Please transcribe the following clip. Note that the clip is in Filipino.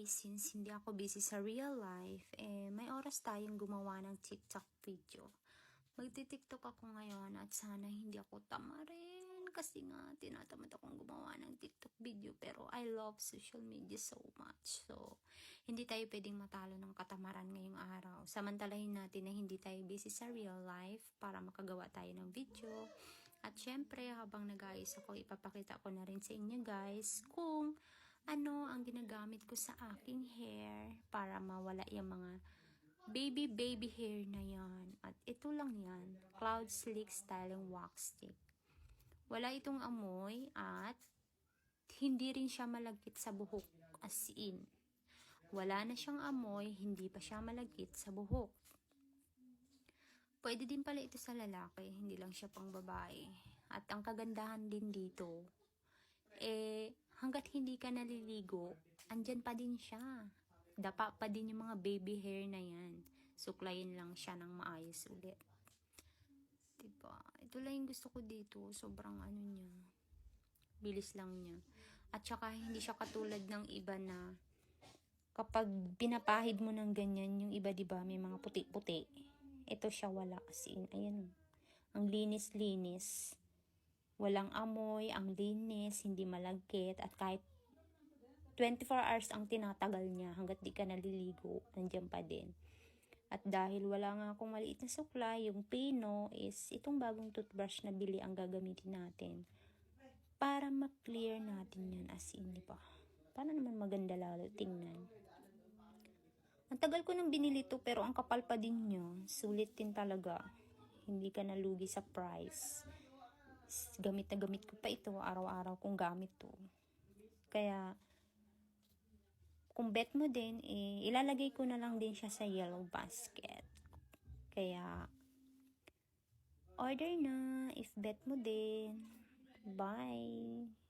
guys, since hindi ako busy sa real life, may oras tayong gumawa ng TikTok video. Magti-TikTok ako ngayon at sana hindi ako tamarin kasi nga tinatamad akong gumawa ng TikTok video, pero I love social media so much. So, hindi tayo pwedeng matalo ng katamaran ngayong araw. Samantalahin natin na hindi tayo busy sa real life para makagawa tayo ng video. At syempre, habang nag-aayos ako, ipapakita ko na rin sa inyo guys kung ano ang ginagamit ko sa aking hair para mawala yung mga baby hair na yan. At ito lang yan, Cloud Slick Styling Wax Stick. Wala itong amoy at hindi rin siya malagkit sa buhok, as in. Wala na siyang amoy, hindi pa siya malagkit sa buhok. Pwede din pala ito sa lalaki, hindi lang siya pang babae. At ang kagandahan din dito, hanggat hindi ka naliligo, andyan pa din siya. Dapa pa din yung mga baby hair na yan. Suklayin lang siya ng maayos ulit. Diba? Ito lang yung gusto ko dito. Sobrang ano niya. Bilis lang niya. At saka hindi siya katulad ng iba na kapag pinapahid mo ng ganyan, yung iba diba may mga puti-puti. Ito siya wala kasi. Ayan. Ang linis-linis. Walang amoy, ang linis, hindi malagkit, at kahit 24 hours ang tinatagal niya hanggat di ka naliligo, nandiyan pa din. At dahil wala nga akong maliit na suklay, yung Pino is itong bagong toothbrush na bili ang gagamitin natin para ma-clear natin yan, as in, di ba? Para naman maganda lalo tingnan. Ang tagal ko nang binili to pero ang kapal pa din niya. Sulit din talaga. Hindi ka nalugi sa price. Gamit na gamit ko pa ito, araw-araw kong gamit to. Kaya kung bet mo din, ilalagay ko na lang din siya sa yellow basket. Kaya order na if bet mo din. Bye!